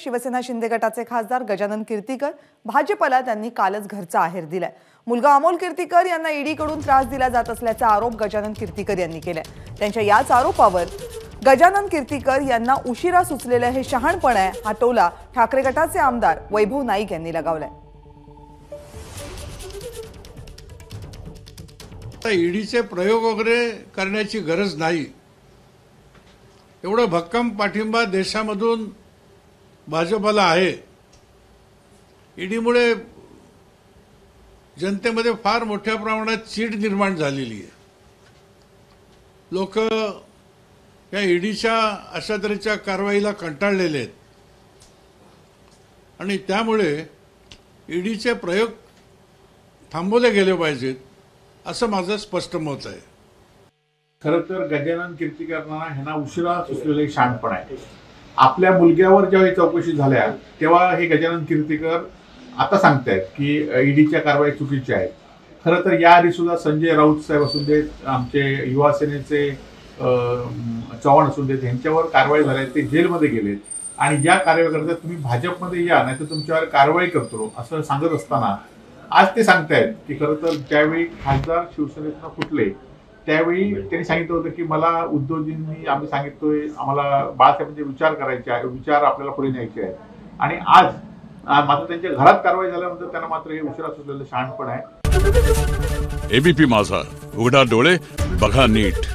शिवसेना शिंदे गटाचे खासदार गजानन कीर्तिकर भाजपला त्यांनी कालच घरचा आहेर दिलाय। मुलगा अमोल कीर्तिकर यांना ईडीकडून त्रास दिला जात असल्याचा आरोप गजानन कीर्तिकर यांनी केलाय। त्यांच्या याच आरोपावर गजानन कीर्तिकर यांना उशिरा सुचलेलं हे शहाणपण आहे हा टोला ठाकरे गटाचे आमदार वैभव नाईक यांनी लगावलाय। ईडीचे प्रयोग वगैरे करण्याची गरज नाही, एवढा भक्कम पाठिंबा देशामधून भाजपला आहे। ईडीमुळे जनतेमध्ये फार मोठ्या प्रमाणात चीड निर्माण झालेली आहे। लोक या ईडीच्या अशा तऱ्हेच्या कारवाईला कंटाळलेले आहेत आणि त्यामुळे ईडीचे प्रयोग थांबवले गेले पाहिजेत असं माझं स्पष्ट मत आहे। खरं तर गजानन कीर्तिकरांना ह्यांना उशिरा सुचलेलं एक शहाणपण आहे। आपल्या मुलग्यावर जेव्हा चौकशी झाल्या तेव्हा हे गजानन कीर्तिकर आता सांगतायत की ईडीच्या कारवाई चुकीच्या आहेत। खरं तर याआधी सुद्धा संजय राऊत साहेब असून देत, आमचे युवा सेनेचे चव्हाण असून देत, यांच्यावर कारवाई झाली, ते जेलमध्ये गेलेत आणि ज्या कारवाई करतात तुम्ही भाजपमध्ये या नाही तर तुमच्यावर कारवाई करतो असं सांगत असताना आज ते सांगतायत की खरं तर ज्यावेळी खासदार शिवसेनेतनं फुटले त्यावेळी त्यांनी सांगितलं होतं की मला उद्धवजींनी आम्ही सांगितलोय आम्हाला बाळासाहेबांचे विचार करायचे आहे, विचार आपल्याला पुढे न्यायचे आहेत आणि आज मात्र त्यांच्या घरात कारवाई झाल्यानंतर त्यांना मात्र हे उशिरा सुचलेलं शहाणपण आहे। एबीपी माझा, उघडा डोळे बघा नीट।